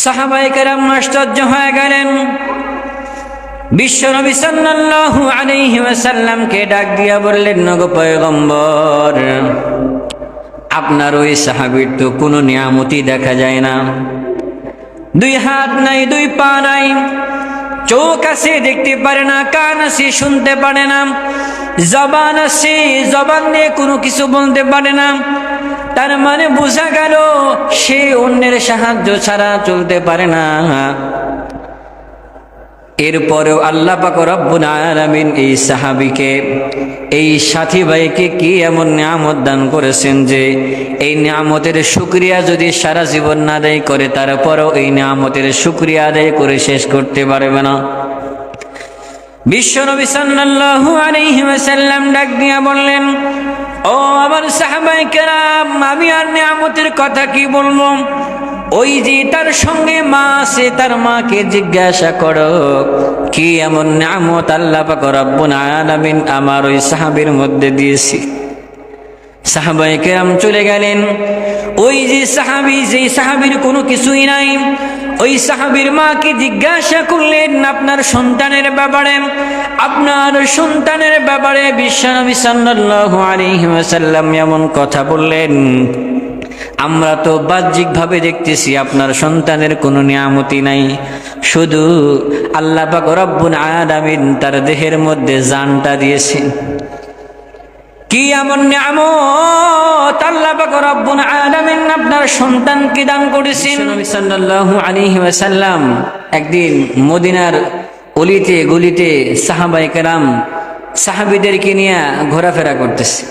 সাহাবায়ে কেরাম আশ্চর্য হয়ে গেলেন। বিশ্বনবী সাল্লাল্লাহু আলাইহি ওয়াসাল্লামকে ডাক দিয়া বললেন, নগো পয়গম্বর, আপনার ওই সাহাবীর তো কোনো নিয়ামতই দেখা যায় না। দুই হাত নাই, দুই পা নাই, চোখ আছে দেখতে পারে না, কান আছে শুনতে পারে না, জবান আছে জবান দিয়ে কোনো কিছু বলতে পারে না। তার মানে বোঝা গেল সে অন্যের সাহায্য ছাড়া চলতে পারে না। এরপরেও আল্লাহ পাক রব্বুল আলামিন এই সাহাবীকে, এই সাথী ভাইকে কি এমন নিয়ামত দান করেছেন যে এই নিয়ামতের শুকরিয়া যদি সারা জীবন না আদায় করে তারপরেও এই নিয়ামতের শুকরিয়া আদায় করে শেষ করতে পারবে না। বিশ্বনবী সাল্লাল্লাহু আলাইহি ওয়াসাল্লাম ডাক দিয়া বললেন, ও আমার সাহাবায়ে কেরাম, আমি আর নিয়ামতের কথা কি বলবো? ওই যে তার সঙ্গে মা আছে, তার মাকে জিজ্ঞাসা করো কি এমন নিয়ামত আল্লাহ পাক রব্বুল আলামিন আমার ওই সাহাবীর মধ্যে দিয়েছি। সাহাবায়ে কেরাম চলে গেলেন। ওই যে সাহাবী, যেই সাহাবীর কোনো কিছুই নাই, ওই সাহাবীর মাকে জিজ্ঞাসা করলেন আপনার সন্তানের ব্যাপারে। আপনার সন্তানের ব্যাপারে বিশ্বনবী সাল্লাল্লাহু আলাইহি ওয়াসাল্লাম এমন কথা বললেন, আমরা তো বাহ্যিকভাবে দেখতেছি আপনার সন্তানের কোনো নিয়ামতই নাই, শুধু আল্লাহ পাক রব্বুল আলামিন তার দেহের মধ্যে জানটা দিয়েছেন। কি এমন নিয়ামত আল্লাহ পাক রব্বুল আলামিন আপনার সন্তানকে দান করেছেন? নবী সাল্লাল্লাহু আলাইহি ওয়াসাল্লাম একদিন মদিনার অলিতে গলিতে সাহাবায়ে কেরাম সাহাবীদেরকে নিয়ে ঘোরাফেরা করতেছে।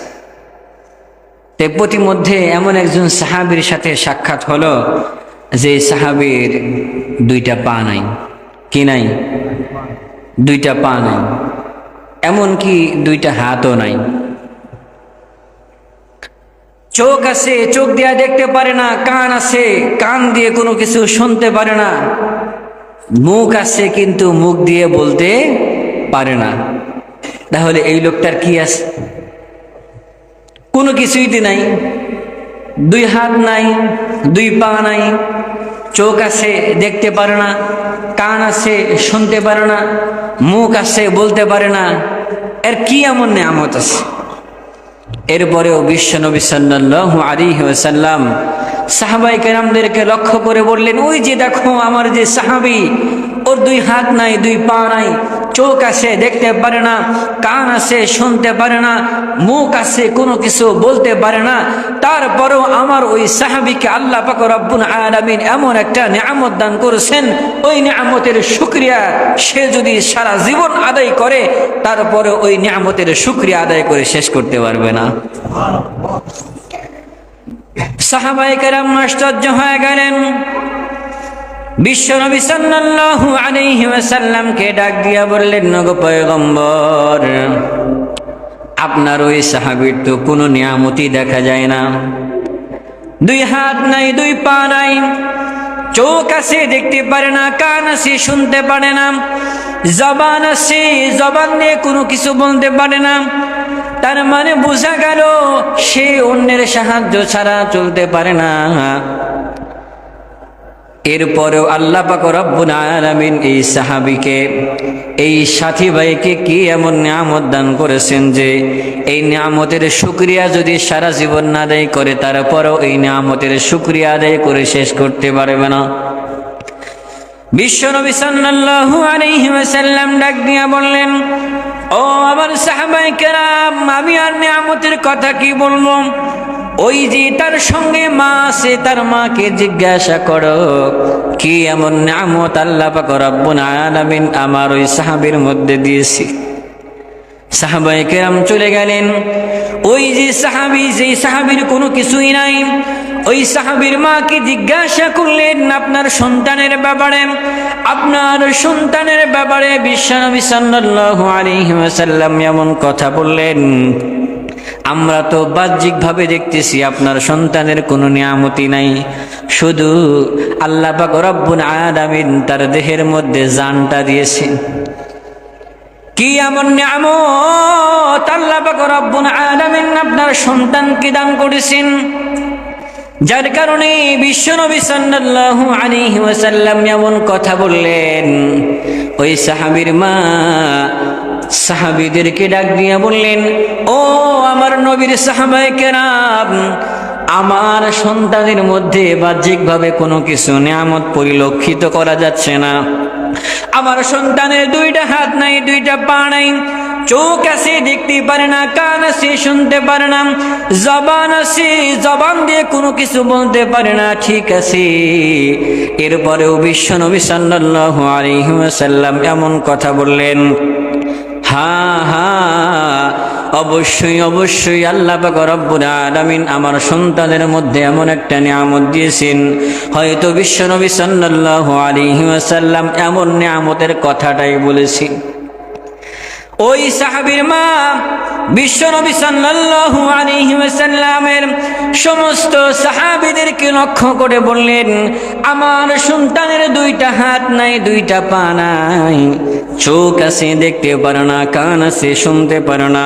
তে প্রতিমধ্যে এমন একজন সাহাবীর সাথে সাক্ষাৎ হলো যে সাহাবীর দুইটা পা নাই। কি নাই? দুইটা পা নাই, এমনকি দুইটা হাতও নাই। চোখ আছে, চোখ দিয়ে দেখতে পারে না, কান আছে, কান দিয়ে কোনো কিছু শুনতে পারে না, মুখ আছে কিন্তু মুখ দিয়ে বলতে পারে না। তাহলে এই লোকটার কি আছে? কোনো কিছুই নাই। দুই হাত নাই, দুই পা নাই, চোখ আছে দেখতে পারে না, কান আছে শুনতে পারে না, মুখ আছে বলতে পারে না। এর কি এমন নিয়ামত আছে? এরপরেও বিশ্বনবী সাল্লাল্লাহু আলাইহি ওয়াসাল্লাম সাহাবায়ে কেরামদেরকে লক্ষ্য করে বললেন, ওই যে দেখো আমার যে সাহাবী, ওর দুই হাত নাই, দুই পা নাই, চোখ আছে দেখতে পারে না, কান আছে শুনতে পারে না, মুখ আছে কোনো কিছু বলতে পারে না, তারপরেও আমার ওই সাহাবীকে আল্লাহ পাক রব্বুল আলামিন এমন একটা নিয়ামত দান করেছেন, ওই নিয়ামতের শুকরিয়া সে যদি সারা জীবন আদায় করে তারপরে ওই নিয়ামতের শুকরিয়া আদায় করে শেষ করতে পারবে না। সাহাবায়ে কেরাম আশ্চর্য হয়ে গেলেন। বিশ্বনবী সাল্লাল্লাহু আলাইহি ওয়াসাল্লামকে ডাক দিয়া বললেন, নগো পয়গম্বর, আপনার ওই সাহাবীর তো কোনো নিয়ামতই দেখা যায় না। দুই হাত নাই, দুই পা নাই, চোখ আছে দেখতে পারে না, কান আছে শুনতে পারে না, জবান আছে জবান দিয়ে কোনো কিছু বলতে পারে না। তার মানে বোঝা গেল সে অন্যের সাহায্য ছাড়া চলতে পারে না। এরপরেও আল্লাহ পাক রব্বুল আলামিন এই সাহাবীকে, এই সাথী ভাইকে কি এমন নিয়ামত দান করেছেন যে এই নিয়ামতের শুকরিয়া যদি সারা জীবন না আদায় করে তারপরেও এই নিয়ামতের শুকরিয়া আদায় করে শেষ করতে পারবে না। বিশ্বনবী সাল্লাল্লাহু আলাইহি ওয়াসাল্লাম ডাক দিয়া বললেন, ও আমার সাহাবায়ে কেরাম, আমি আর নিয়ামতের কথা কি বলবো? ওই যে তার সঙ্গে মা আছে, তার মাকে জিজ্ঞাসা করো কি এমন নিয়ামত আল্লাহ পাক রব্বুল আলামিন আমার ওই সাহাবীর মধ্যে দিয়েছি। সাহাবায়ে কেরাম চলে গেলেন। ওই যে সাহাবী, যেই সাহাবীর কোনো কিছুই নাই, ওই সাহাবীর মাকে জিজ্ঞাসা করলেন আপনার সন্তানের ব্যাপারে। আপনার সন্তানের ব্যাপারে বিশ্বনবী সাল্লাল্লাহু আলাইহি ওয়াসাল্লাম এমন কথা বললেন, আমরা তো বাহ্যিকভাবে দেখতেছি আপনার সন্তানের কোনো নিয়ামতই নাই, শুধু আল্লাহ পাক রব্বুল আলামিন তার দেহের মধ্যে জানটা দিয়েছেন। কি এমন নিয়ামত আল্লাহ পাক রব্বুল আলামিন আপনার সন্তানকে দান করেছেন? যার কারণে বিশ্বনবী সাল্লাল্লাহু আলাইহি ওয়াসাল্লাম এমন কথা বললেন, ওই সাহাবীর মা সাহাবীদেরকে ডাক দিয়ে বললেন, ও আমার নবীর সাহাবায়ে কেরাম, আমার সন্তানের মধ্যে বাহ্যিকভাবে কোনো কিছু নিয়ামত পরিলক্ষিত করা যাচ্ছে না। আমার সন্তানের দুইটা হাত নাই, দুইটা পা নাই, চোখ আছে দেখতে পারে না, কান আছে শুনতে পারে না, জবান আছে জবান দিয়ে কোনো কিছু বলতে পারে না, ঠিক আছে। এরপরেও বিশ্বনবী সাল্লাল্লাহু আলাইহি ওয়াসাল্লাম এমন কথা বললেন, হ্যাঁ হ্যাঁ, অবশ্যই অবশ্যই আল্লাহ পাক রব্বুল আলামিন আমার সন্তানের মধ্যে এমন একটা নিয়ামত দিয়েছেন। হয়তো বিশ্বনবী সাল্লাল্লাহু আলাইহি ওয়াসাল্লাম এমন নিয়ামতের কথাটাই বলেছেন। ওই সাহাবীর মা বিশ্বনবী সাল্লাল্লাহু আলাইহি ওয়াসাল্লামের সমস্ত সাহাবীদেরকে লক্ষ্য করে বললেন, আমার সন্তানের দুইটা হাত নাই, দুইটা পা নাই, চোখ আছে দেখতে পারে না, কান আছে শুনতে পারে না,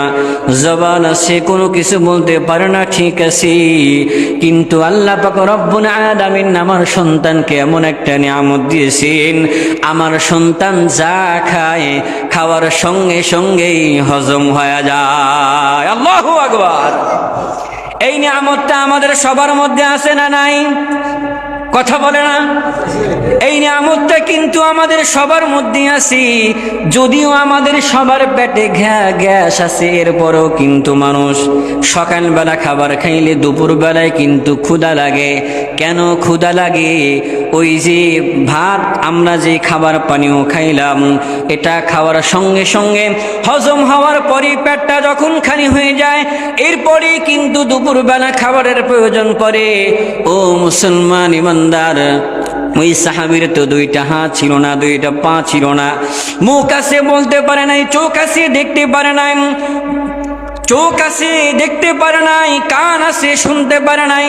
জবান আছে কোনো কিছু বলতে পারে না, ঠিক আছে। কিন্তু আল্লাহ পাক রব্বুল আলামিন আমার সন্তানকে এমন একটা নিয়ামত দিয়েছেন, আমার সন্তান যা খায় খাওয়ার সঙ্গে সঙ্গেই হজম হয়ে যায়। আল্লাহু আকবার। এই নিয়ামতটা আমাদের সবার মধ্যে আছে না নাই? কথা বলে না? এই নিয়ামতটা কিন্তু আমাদের সবার মধ্যে আছে। যদিও আমাদের সবার পেটে গ্যাস আছে, এরপরেও কিন্তু মানুষ সকালবেলা খাবার খাইলে দুপুর বেলায় কিন্তু ক্ষুধা লাগে। কেন ক্ষুধা লাগে? ওই যে ভাত আমরা যে খাবার পানিও খাইলাম, এটা খাওয়ার সঙ্গে সঙ্গে হজম হওয়ার পরই পেটটা যখন খালি হয়ে যায়, এরপরে কিন্তু দুপুরবেলা খাবারের প্রয়োজন পড়ে। ও মুসলমান ইমানদার, ওই সাহাবীর তো দুইটা হাত ছিল না, দুইটা পা ছিল না, মুখ আছে বলতে পারে নাই, চোখ আছে দেখতে পারে নাই, চোখ আছে দেখতে পারে নাই, কান আছে শুনতে পারে নাই,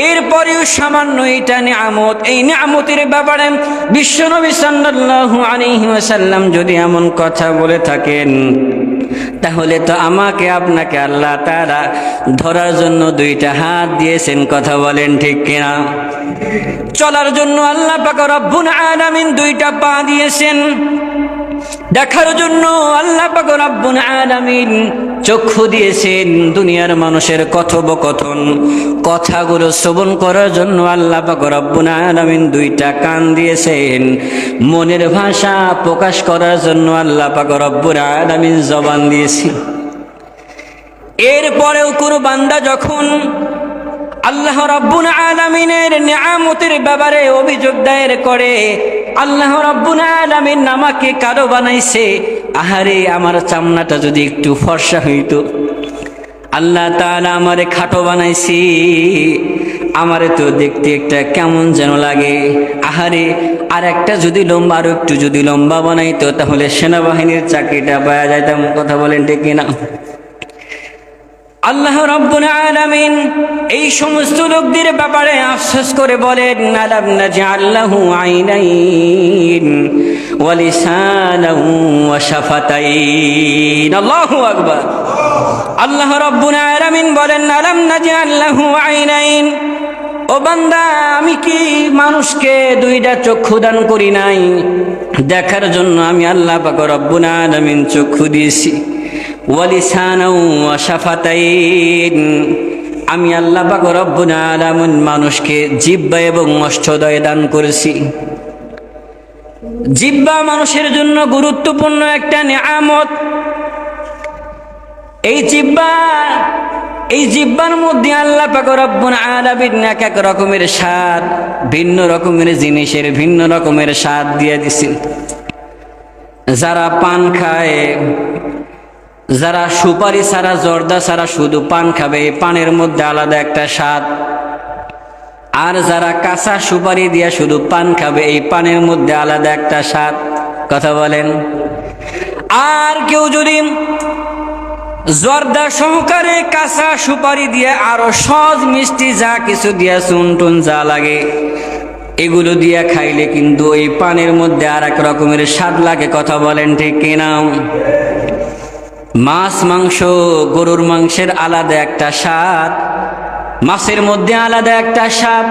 এরপরেও সামান্য এটা নিয়ামত। এই নিয়ামতের ব্যাপারে বিশ্বনবী সাল্লাল্লাহু আলাইহি ওয়াসাল্লাম যদি এমন কথা বলে থাকেন, তাহলে তো আমাকে আপনাকে আল্লাহ তাআলা ধরার জন্য দুইটা হাত দিয়েছেন। কথা বলেন ঠিক কিনা? চলার জন্য আল্লাহ পাক রব্বুল আলামিন দুইটা পা দিয়েছেন, দেখার জন্য আল্লাহ পাক রব্বুল আলামিন চক্ষু দিয়েছেন, দুনিয়ার মানুষের কথোপকথন কথাগুলো শ্রবণ করার জন্য আল্লাহ পাক রব্বুল আলামিন দুইটা কান দিয়েছেন, মনের ভাষা প্রকাশ করার জন্য আল্লাহ পাক রব্বুল আলামিন জবান দিয়েছেন। এরপরেও কোন বান্দা যখন আল্লাহ রাব্বুল আলামিনের নিয়ামতের ব্যাপারে অভিযোগ দায়ের করে, আল্লাহ রাব্বুল আলামিন আমাকে কালো বানাইছে, আহারে আমার চামড়াটা যদি একটু ফর্সা হইতো, আল্লাহ তাআলা আমারে খাটো বানাইছি, আমারে তো দেখতে একটা কেমন যেন লাগে, আহারে আর একটা যদি লম্বা, আরো একটু যদি লম্বা বানাইতো, তাহলে সেনাবাহিনীর চাকরিটা পাওয়া যাইতাম। কথা বলেন ঠিক কিনা? আল্লাহ রাব্বুল আলামিন এই সমস্ত লোকদের ব্যাপারে আফসোস করে বলেন, আলাম নাজআল লাহু আইনাইন ওয়া লিসানান ওয়া শাফাতাইন। আল্লাহু আকবার। আল্লাহ রাব্বুল আলামিন বলেন, আলাম নাজআল লাহু আইনাইন, ও বান্দা আমি কি মানুষকে দুইটা চক্ষু দান করি নাই? দেখার জন্য আমি আল্লাহ পাক রব্বুল আলামিন চক্ষু দিয়েছি। ওয়ালিসানাও ওয়া শাফাতাইন, আমি আল্লাহ পাক রব্বুল আলামিন মানুষকে জিহ্বা এবং ওষ্ঠদ্বয় দান করেছি। জিহ্বা মানুষের জন্য গুরুত্বপূর্ণ একটা নিয়ামত। এই জিহ্বার মধ্যে আল্লাহ পাক রব্বুল আলামিন এক এক রকমের স্বাদ, ভিন্ন রকমের জিনিসের ভিন্ন রকমের স্বাদ দিয়ে দিছেন। যারা পান খায়, যারা সুপারি ছাড়া জর্দা ছাড়া শুধু পান খাবে, এই পানের মধ্যে আলাদা একটা স্বাদ। আর যারা কাঁচা সুপারি দিয়া শুধু পান খাবে, এই পানের মধ্যে আলাদা একটা স্বাদ। কথা বলেন। আর কেউ যদি জর্দা সহকারে কাঁচা সুপারি দিয়ে আরো সহজ মিষ্টি যা কিছু দিয়া চুনটুন যা লাগে এগুলো দিয়া খাইলে কিন্তু এই পানের মধ্যে আর এক রকমের স্বাদ লাগে। কথা বলেন ঠিক কিনা? মাছ মাংস গরুর মাংসের আলাদা একটা স্বাদ, মাছের মধ্যে আলাদা একটা স্বাদ,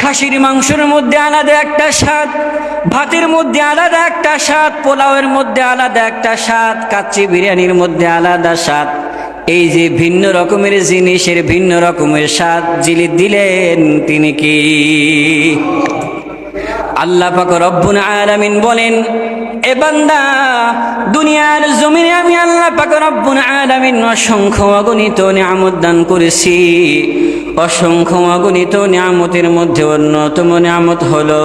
খাসির মাংসের মধ্যে আলাদা একটা স্বাদ, ভাতের মধ্যে আলাদা একটা স্বাদ, পোলাওয়ের মধ্যে আলাদা একটা স্বাদ, কাচ্চি বিরিয়ানির মধ্যে আলাদা স্বাদ। এই যে ভিন্ন রকমের জিনিসের ভিন্ন রকমের স্বাদ যিনি দিলেন তিনি কি? আল্লাহ পাক রব্বুল আলামিন বলেন, এ বান্দা, দুনিয়ার জমিনে আমি আল্লাহ পাক রব্বুল আলামিন অসংখ্য অগণিত নিয়ামত দান করেছি। অসংখ্য অগণিত নিয়ামতের মধ্যে অন্যতম নিয়ামত হলো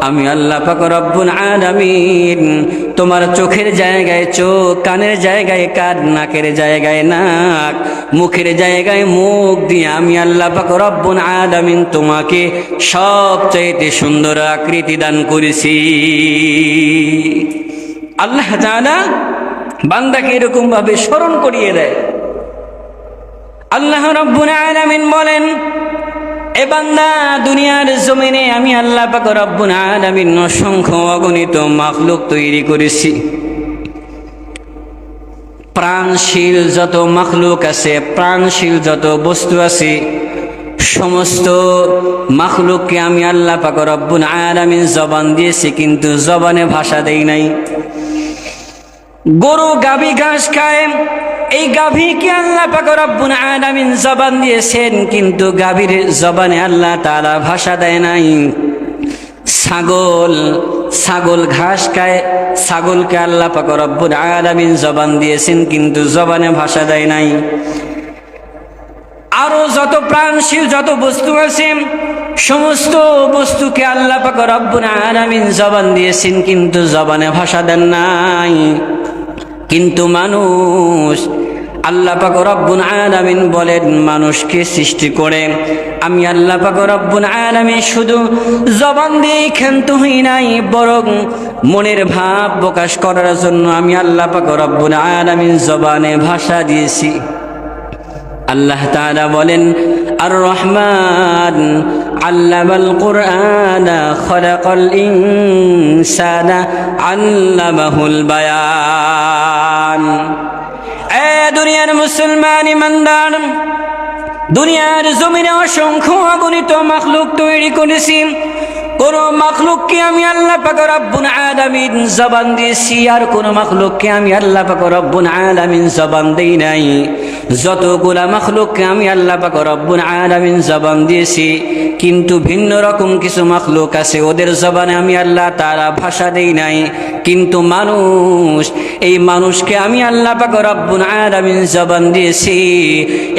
আমি আল্লাহ পাক রব্বুল আলামিন তোমার চোখের জায়গায় চোখ, কানের জায়গায় কান, নাকের জায়গায় নাক, মুখের জায়গায় মুখ দিয়ে আমি আল্লাহ পাক রব্বুল আলামিন তোমাকে সবচাইতে সুন্দর আকৃতি দান করেছি। আল্লাহ তাআলা বান্দাকে এরকম ভাবে স্মরণ করিয়ে দেয়। আল্লাহ রব্বুল আলামিন বলেন, এ বান্দা, দুনিয়ার জমিনে আমি আল্লাহ পাক রব্বুল আলামিন অসংখ্য অগণিত মাখলুক তৈরি করেছি। প্রাণশীল যত মাখলুক আছে, প্রাণশীল যত বস্তু আছে, সমস্ত মাখলুককে আমি আল্লাহ পাক রব্বুল আলামিন জবান দিয়েছি, কিন্তু জবানে ভাষা দেই নাই। গরু গাভী ঘাস খায়, এই গাভীকে আল্লাহ পাক রব্বুল আলামিন জবান দিয়েছেন, কিন্তু গাভীর জবানে আল্লাহ তাআলা ভাষা দেয় নাই। ছাগল ঘাস খায়, ছাগলকে আল্লাহ পাক রব্বুল আলামিন জবান দিয়েছেন, কিন্তু জবানে ভাষা দেয় নাই। আরো যত প্রাণশীল যত বস্তু আছে, সমস্ত বস্তুকে আল্লাহ পাক রব্বুল আলামিন জবান দিয়েছেন, কিন্তু জবানে ভাষা দেন নাই। কিন্তু মানুষ, আল্লাহ পাক রব্বুল আলামিন বলেন, মানুষকে সৃষ্টি করে আমি আল্লাহ পাক রব্বুল আলামিন শুধু জবান দিয়ে ক্ষান্ত হই নাই, বরং মনের ভাব প্রকাশ করার জন্য আমি আল্লাহ পাক রব্বুল আলামিন জবানে ভাষা দিয়েছি। আল্লাহ তাআলা বলেন, আর রহমান আল্লামাল কুরআনা খালাকাল ইনসানা আল্লামাহুল বায়ান। এ দুনিয়ার মুসলমান ইমানদার, দুনিয়ার জমিনে অসংখ্য অগণিত মাখলুক তৈরি করেছি। কোন মাখলুককে আমি আল্লাহ পাক রব্বুল আলামিন জবান দিয়েছি, আর কোন মাখলুককে আমি আল্লাহ পাক রব্বুল আলামিন জবান দেই নাই। যতগুলা মাখলুককে আমি আল্লাহ পাক রব্বুল আলামিন জবান দিয়েছি, কিন্তু ভিন্ন রকম কিছু মাখলুক আছে, ওদের জবানে আমি আল্লাহ তাআলা ভাষা দেই নাই। কিন্তু মানুষ, এই মানুষকে আমি আল্লাহ পাক রব্বুল আলামিন জবান দিয়েছি,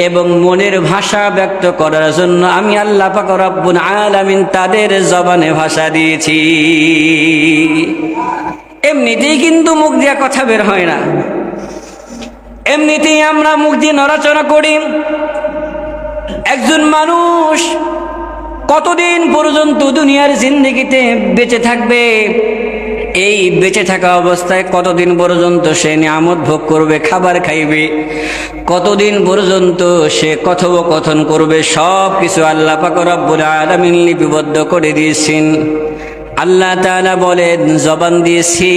এবং মনের ভাষা ব্যক্ত করার জন্য আমি আল্লাহ পাক রব্বুল আলামিন তাদের জবানে ভাষা দিয়েছি। এমনিতেই কিন্তু মুখ দিয়ে কথা বের হয় না, এমনিতেই আমরা মুখ দিয়ে নড়াচড়া করি। একজন মানুষ কতদিন পর্যন্ত দুনিয়ার জিন্দেগিতে বেঁচে থাকবে? এই বেঁচে থাকা অবস্থায় কতদিন পর্যন্ত সে নিয়ামত ভোগ করবে, খাবার খাইবে, কতদিন পর্যন্ত সে কথোপকথন করবে, সব কিছু আল্লাহ পাক রব্বুল আলামিন লিপিবদ্ধ করে দিয়েছেন। আল্লাহ তাআলা বলেন, জবান দিয়েছি,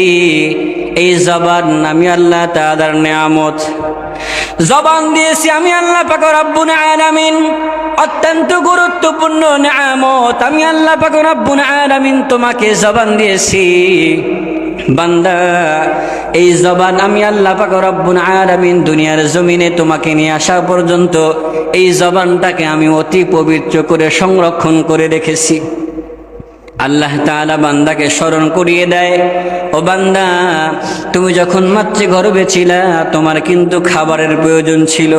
এই জবান আমি আল্লাহ তাআলার নিয়ামত। জবান দিয়েছি আমি আল্লাহ পাক রব্বুল আলামিন, অত্যন্ত গুরুত্বপূর্ণ নিয়ামত। আমি আল্লাহ পাক রব্বুল আলামিন তোমাকে জবান দিয়েছি। বান্দা, এই জবান আমি আল্লাহ পাক রব্বুল আলামিন দুনিয়ার জমিনে তোমাকে নিয়ে আসা পর্যন্ত এই জবানটাকে আমি অতি পবিত্র করে সংরক্ষণ করে রেখেছি। আল্লাহ তাআলা বান্দাকে স্মরণ করিয়ে দেয়, ও বান্দা, তুমি যখন মাতৃগর্ভে ছিলা, তোমার কিন্তু খাবারের প্রয়োজন ছিল।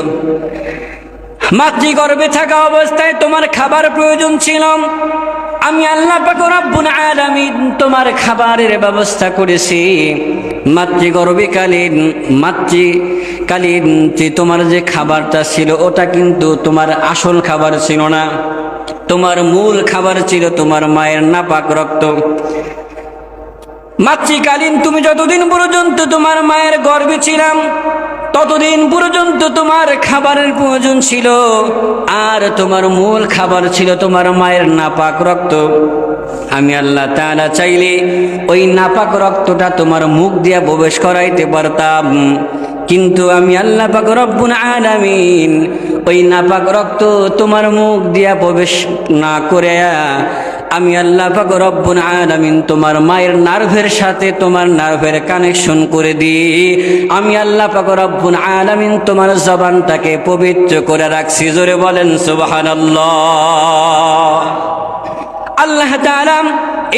মাতৃগর্ভে থাকা অবস্থায় তোমার খাবার প্রয়োজন ছিল। আমি আল্লাহ পাক রব্বুল আলামিন তোমার খাবারের ব্যবস্থা করেছি। মাতৃগর্ভকালীন যে তোমার যে খাবারটা ছিল, ওটা কিন্তু তোমার আসল খাবার ছিল না। তোমার মূল খাবার ছিল তোমার মায়ের নাপাক রক্ত। মাতৃকালীন তুমি যতদিন পর্যন্ত তোমার মায়ের গর্ভে ছিলাম, ততদিন পর্যন্ত তোমার খাবারের প্রয়োজন ছিল, আর তোমার মূল খাবার ছিল তোমার মায়ের নাপাক রক্ত। আমি আল্লাহ তাআলা চাইলে ওই নাপাক রক্তটা তোমার মুখ দিয়ে প্রবেশ করাইতে পারতাম, কিন্তু আমি আল্লাহ পাক রব্বুল আলামিন ওই নাপাক রক্ত তোমার মুখ দিয়া প্রবেশ না করে আমি আল্লাহ পাক রব্বুল আলামিন তোমার মায়ের নার্ভের সাথে তোমার নার্ভের কানেকশন করে দিই। আমি আল্লাহ পাক রব্বুল আলামিন তোমার জবানটাকে পবিত্র করে রাখছি। জোরে বলেন সুবহানাল্লাহ। আল্লাহ তাআলা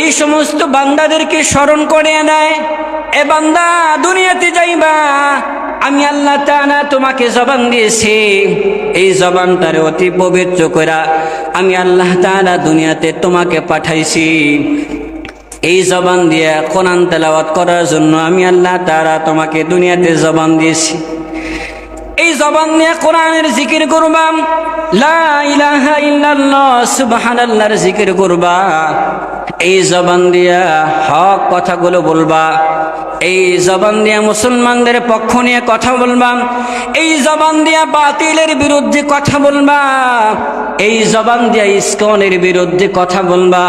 এই সমস্ত বান্দাদেরকে স্মরণ করে দেয়, এ বান্দা দুনিয়াতে যাইবা, আমি আল্লাহ তাআলা তোমাকে জবান দিয়েছি, এই জবানটারে অতি পবিত্র কইরা আমি আল্লাহ তাআলা দুনিয়াতে তোমাকে পাঠাইছি। এই জবান দিয়ে কোরআন তেলাওয়াত করার জন্য আমি আল্লাহ তাআলা তোমাকে দুনিয়াতে জবান দিয়েছি। এই জবান নিয়ে কোরআনের জিকির করবা, লা ইলাহা ইল্লাল্লাহ সুবহানাল্লাহর জিকির করবা। এই জবান দিয়া হক কথাগুলো বলবা, এই জবান দিয়া মুসলমানদের পক্ষ নিয়ে কথা বলবা, এই জবান দিয়া বাতিলের বিরুদ্ধে কথা বলবা, এই জবান দিয়া ইসকনের বিরুদ্ধে কথা বলবা।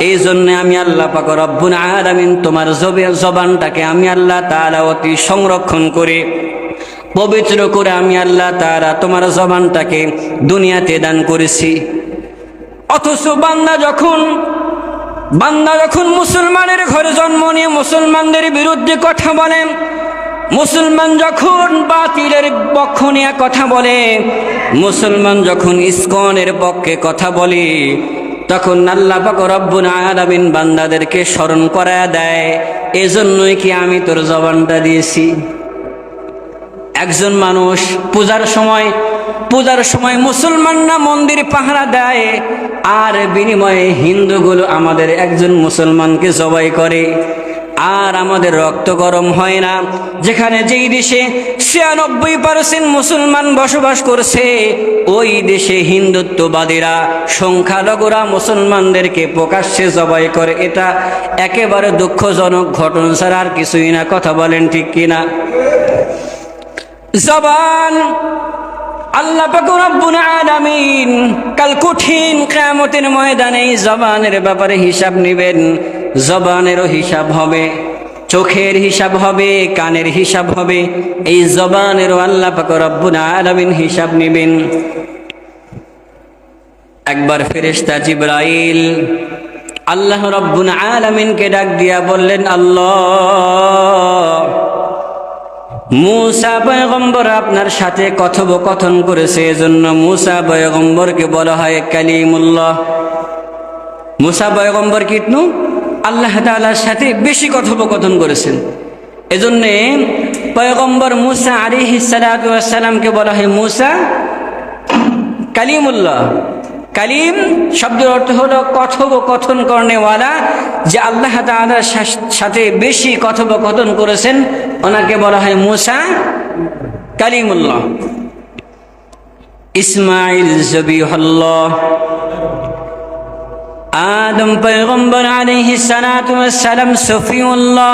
এই জন্য আমি আল্লাহ পাক রব্বুল আলামিন তোমার জবানটাকে আমি আল্লাহ তাআলা অতি সংরক্ষণ করে পবিত্র করে আমি আল্লাহ তাআলা তোমার জবানটাকে দুনিয়াতে দান করেছি। অথচ বান্দা যখন মুসলমানের ঘরে জন্ম নিয়ে মুসলমানদের বিরুদ্ধে কথা বলে, মুসলমান যখন বাতিলের পক্ষ নিয়ে কথা বলে, মুসলমান যখন ইসকনের পক্ষে কথা বলে, তখন আল্লাহ পাক রব্বুল আলামিন বান্দাদেরকে স্মরণ করায় দেয়, এজন্যই কি আমি তোর জবানটা দিয়েছি। একজন মানুষ পূজার সময় মুসলমানরা মন্দির পাহারা দেয়, আর বিনিময়ে হিন্দুগুলো আমাদের একজন মুসলমানকে জবাই করে, আর আমাদের রক্ত গরম হয় না। যেখানে যেই দেশে 96% মুসলমান বসবাস করছে, ওই দেশে হিন্দুত্ববাদীরা সংখ্যালঘুরা মুসলমানদেরকে প্রকাশ্যে জবাই করে। এটা একেবারে দুঃখজনক ঘটনা ছাড়া আর কিছুই না। কথা বলেন ঠিক কিনা? জবান আল্লাহ পাক রব্বুল আলামিন কাল কঠিন কিয়ামতের ময়দানে এই জবানের ব্যাপারে হিসাব নেবেন। জবানেরও হিসাব হবে, চোখের হিসাব হবে, কানের হিসাব হবে, এই জবানেরও আল্লাহ পাক রব্বুল আলামিন হিসাব নেবেন। একবার ফেরেশতা জিবরাইল আল্লাহ রব্বুল আলামিনকে ডাক দিয়া বললেন, আল্লাহ, মুসা পয়গম্বর আপনার সাথে কথোপকথন করেছে, এজন্য মুসা পয়গম্বরকে বলা হয় কালিমুল্লাহ। মুসা পয়গম্বর কিটনু আল্লাহ তাআলার সাথে বেশি কথোপকথন করেছেন, এজন্য পয়গম্বর মুসা আলাইহিস সালাতু ওয়াস সালামকে বলা হয় মুসা কালিমুল্লাহ। কালিম শব্দের অর্থ হলো কথোপকথন করনেওয়ালা, যে আল্লাহ তাআলার সাথে বেশি কথোপকথন করেছেন ওনাকে বলা হয় মুসা কালিমুল্লাহ। ইসমাঈল জবিহুল্লাহ, আদম পয়গম্বর আলাইহিস সালাতু ওয়াস সালাম সফিউল্লাহ,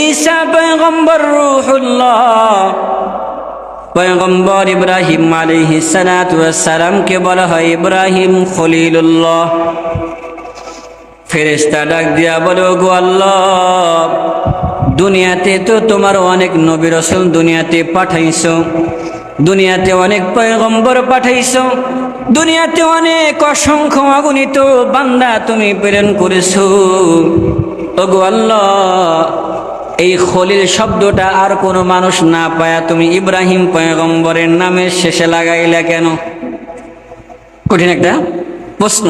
ঈসা পয়গম্বর রূহুল্লাহ, পয়গম্বর ইব্রাহিম আলাইহিস সালাতু ওয়াস সালামকে বলা হয় ইব্রাহিম খলিলুল্লাহ। ফেরেশতা ডাক দিয়া বলে, গো আল্লাহ, দুনিয়াতে তো তোমার অনেক নবী রাসূল দুনিয়াতে পাঠাইছো, দুনিয়াতে অনেক পয়গম্বর পাঠাইছো, দুনিয়াতে অনেক অসংখ্য অগণিত বান্দা তুমি প্রেরণ করেছো। ওগো আল্লাহ, এই খলিল শব্দটা আর কোনো মানুষ না পায়া তুমি ইব্রাহিম পয়গম্বরের নামের শেষে লাগাইলা কেন? কঠিন একটা প্রশ্ন।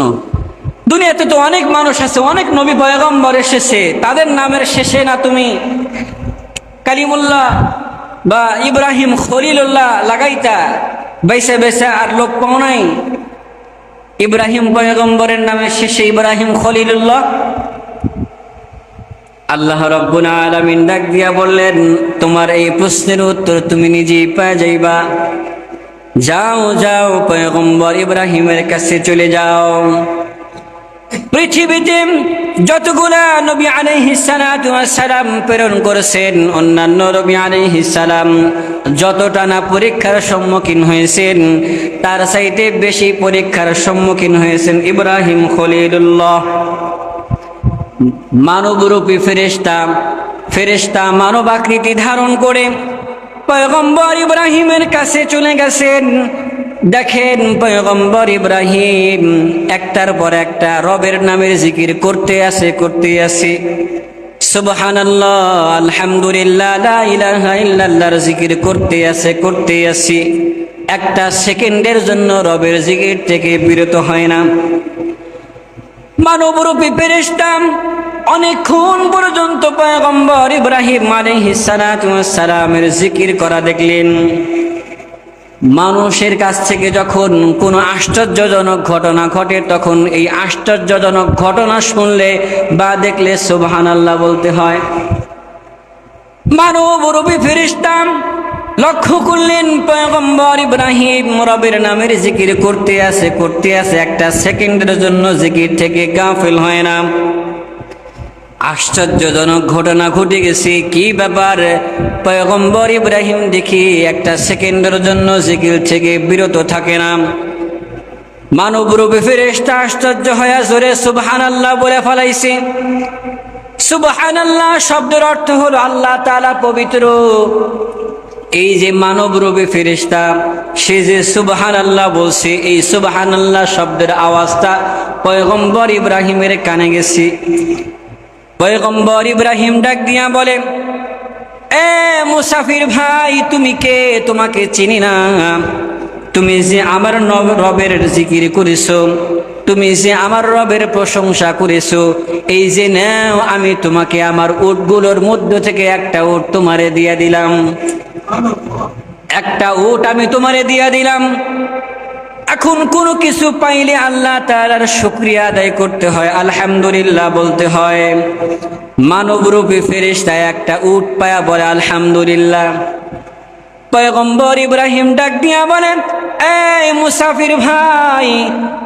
দুনিয়াতে তো অনেক মানুষ আছে, অনেক নবী পয়গম্বর এসেছে, তাদের নামের শেষে না তুমি কালিমুল্লাহ বা ইব্রাহিম খলিলুল্লাহ লাগাইতা? বেসা বেসা আর লোক পাও নাই ইব্রাহিম পয়গম্বরের নামের শেষে ইব্রাহিম খলিলুল্লাহ? আল্লাহ রাব্বুল আলামিন ডাক দিয়া বললেন, তোমার এই প্রশ্নের উত্তর তুমি নিজেই পেয়ে যাইবা। যাও যাও, পয়গম্বর ইব্রাহিমের কাছে চলে যাও। পৃথিবীতে যতগুলা নবী আলাইহিস সালাতু ওয়াস সালাম প্রেরণ করেছেন, অন্যান্য নবী আলাইহিস সালাম যতটা না পরীক্ষার সম্মুখীন হয়েছেন, তার চাইতে বেশি পরীক্ষার সম্মুখীন হয়েছেন ইব্রাহিম খলিলুল্লাহ। মানবরূপী ফেরেশতা মানব আকৃতি ধারণ করে পয়গম্বর ইব্রাহিমের কাছে চলে গেছেন। দেখেন পয়গম্বর ইব্রাহিম একটার পর একটা রবের নামের জিকির করতে আছে। সুবহানাল্লাহ, আলহামদুলিল্লাহ, লা ইলাহা ইল্লাল্লাহর জিকির করতে আছে। একটা সেকেন্ডের জন্য রবের জিকির থেকে বিরত হয় না। মানবরূপী ফেরেশতা অনেকক্ষণ পর্যন্ত পয়গম্বর ইব্রাহিম আলাইহিস সালাতু ওয়াস সালামের জিকির করা দেখলেন। মানুষের কাছ থেকে যখন কোনো আশ্চর্যজনক ঘটনা ঘটে, তখন এই আশ্চর্যজনক ঘটনা শুনলে বা দেখলে সুবহানাল্লাহ বলতে হয়। মানবরূপী ফেরেশতা লক্ষ্য করলেন পয়গম্বর ইব্রাহিম রবের নামের জিকির করতে আছে, একটা সেকেন্ডের জন্য জিকির থেকে গাফিল হয় না। আশ্চর্যজনক ঘটনা ঘটে গেছে। কি ব্যাপার? পয়গম্বর ইব্রাহিম দেখি একটা সেকেন্ডের জন্য জিকির থেকে বিরত থাকে না। মানবরূপী ফেরেশতা আশ্চর্য হয়ে জোরে সুবহানাল্লাহ বলে ফেলাইছে। সুবহানাল্লাহ শব্দের অর্থ হলো আল্লাহ তাআলা পবিত্র। এই যে মানবরূপী ফেরেশতা সে যে সুবহানাল্লাহ বলছে, এই সুবহানাল্লাহ শব্দের আওয়াজটা পয়গম্বর ইব্রাহিমের কানে গেছে। পয়গম্বর ইব্রাহিম ডাক দিয়া বলে, এ মুসাফির ভাই, তুমি কে? তোমাকে চিনি না। তুমি যে আমার রবের জিকির করেছো, তুমি যে আমার রবের প্রশংসা করেছো, এই যে নাও, আমি তোমাকে আমার উটগুলোর মধ্য থেকে একটা উট তোমারে দিয়া দিলাম। একটা উট আমি তোমারে দিয়া দিলাম। এখন কোনো কিছু পাইলে আল্লাহ তাআলার শুকরিয়া আদায় করতে হয়, আলহামদুলিল্লাহ বলতে হয়। মানবরূপী ফেরেশতা একটা উট পায়া বলে আলহামদুলিল্লাহ। পয়গম্বর ইব্রাহিম ডাক দিয়া বলেন, এই মুসাফির ভাই,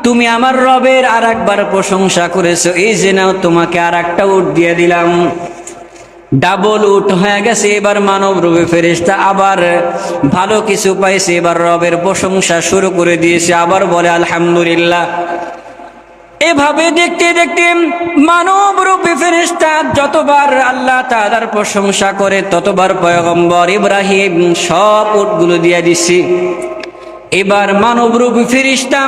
তুমি আমার রবের আর একবার প্রশংসা করেছো, এই যে নাও, তোমাকে আর একটা উট দিয়ে দিলাম। ডাবল উট হয়ে গেছে। এবার মানবরূপী ফেরেশতা আবার ভালো কিছু পাইছে, এবার রবের প্রশংসা শুরু করে দিয়েছে, আবার বলে আলহামদুলিল্লাহ। এভাবে দেখতে দেখতে মানবরূপী ফেরেশতা যতবার আল্লাহ তাআলার প্রশংসা করে, ততবার পয়গম্বর ইব্রাহিম সব উটগুলো দিয়ে দিছে। এবার মানবরূপী ফেরেশতা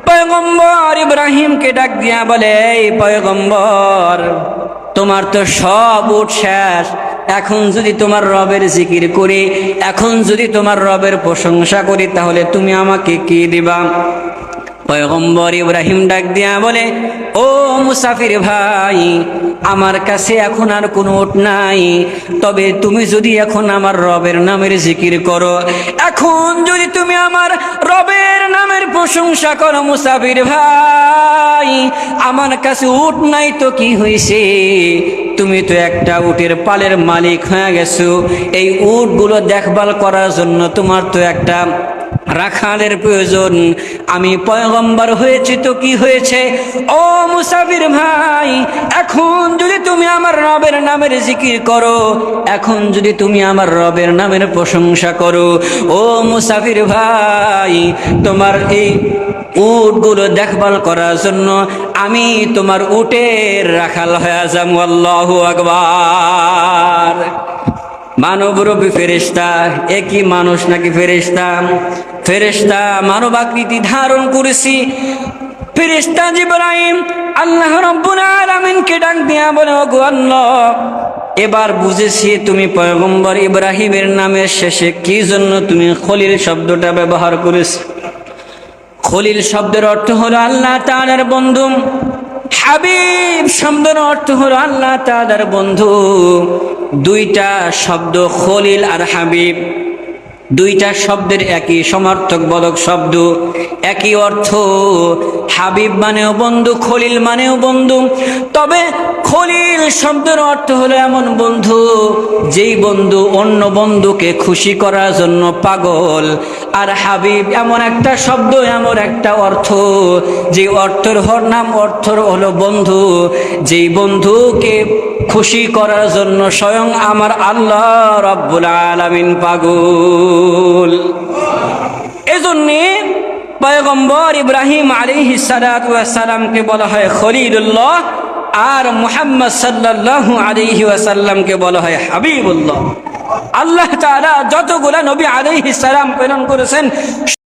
পয়গম্বর ইব্রাহিমকে ডাক দিয়া বলে, এই পয়গম্বর, তোমার তো সব উট শেষ, এখন যদি তোমার রবের জিকির করি, এখন যদি তোমার রবের প্রশংসা করি, তাহলে তুমি আমাকে কি দিবা? পয়গম্বর ইব্রাহিম ডাক দিয়া বলে, ও মুসাফির ভাই, আমার কাছে এখন আর কোনো উট নাই, তবে তুমি যদি এখন আমার রবের নামের জিকির করো, এখন যদি তুমি আমার রবের নামের প্রশংসা করো, মুসাফির ভাই, আমার কাছে উট নাই তো কি হয়েছে? তুমি তো একটা উটের পালের মালিক হয়ে গেছো। এই উটগুলো দেখভাল করার জন্য তোমার তো একটা রাখালের প্রয়োজন। আমি পয়গম্বর হয়েছি তো কি হয়েছে? ও মুসাফির ভাই, এখন যদি তুমি আমার রবের নামের জিকির করো, এখন যদি তুমি আমার রবের নামের প্রশংসা করো, ও মুসাফির ভাই, তোমার এই উটগুলো দেখভাল করার জন্য আমি তোমার উটের রাখাল হয়ে যাবো। আল্লাহু আকবার। মানবরূপী ফেরেশতা, একই মানুষ নাকি ফেরেশতা? ফেরেশতা মানব আকৃতি ধারণ করেছি। ফেরেশতা জিবরাইল আল্লাহ রাব্বুল আলামিনকে ডাক দিয়া বলে, ওগো আল্লাহ, এবার বুঝেছি তুমি পয়গম্বর ইব্রাহিমের নামের শেষে কি জন্য তুমি খলিল শব্দটা ব্যবহার করেছ। খলিল শব্দের অর্থ হলো আল্লাহ তাআলার বন্ধু। হাবিব শব্দের অর্থ হলো আল্লাহ তাআলার বন্ধু। দুইটা শব্দ, খলিল আর হাবিব, দুইটা শব্দের একই সমার্থক বোধক শব্দ, একই অর্থ। হাবিব মানেও বন্ধু, খলিল মানেও বন্ধু। তবে খলিল শব্দের অর্থ হলো এমন বন্ধু যেই বন্ধু অন্য বন্ধুকে খুশি করার জন্য পাগল। আর হাবিব এমন একটা শব্দ, এমন একটা অর্থ, যে অর্থের অর্থ হলো বন্ধু, যেই বন্ধুকে খুশি করার জন্য স্বয়ং আমার আল্লাহ রাব্বুল আলামিন পাগল। এজন্যে পয়গম্বর ইব্রাহিম আলাইহিস সালাতু ওয়াস সালামকে বলা হয় খলিলুল্লাহ, আর মুহাম্মদ সাল্লাল্লাহু আলাইহি ওয়াসাল্লামকে বলা হয় হাবিবুল্লাহ। আল্লাহ তাআলা যতগুলা নবী আলাইহিস সালাম প্রেরণ করেছেন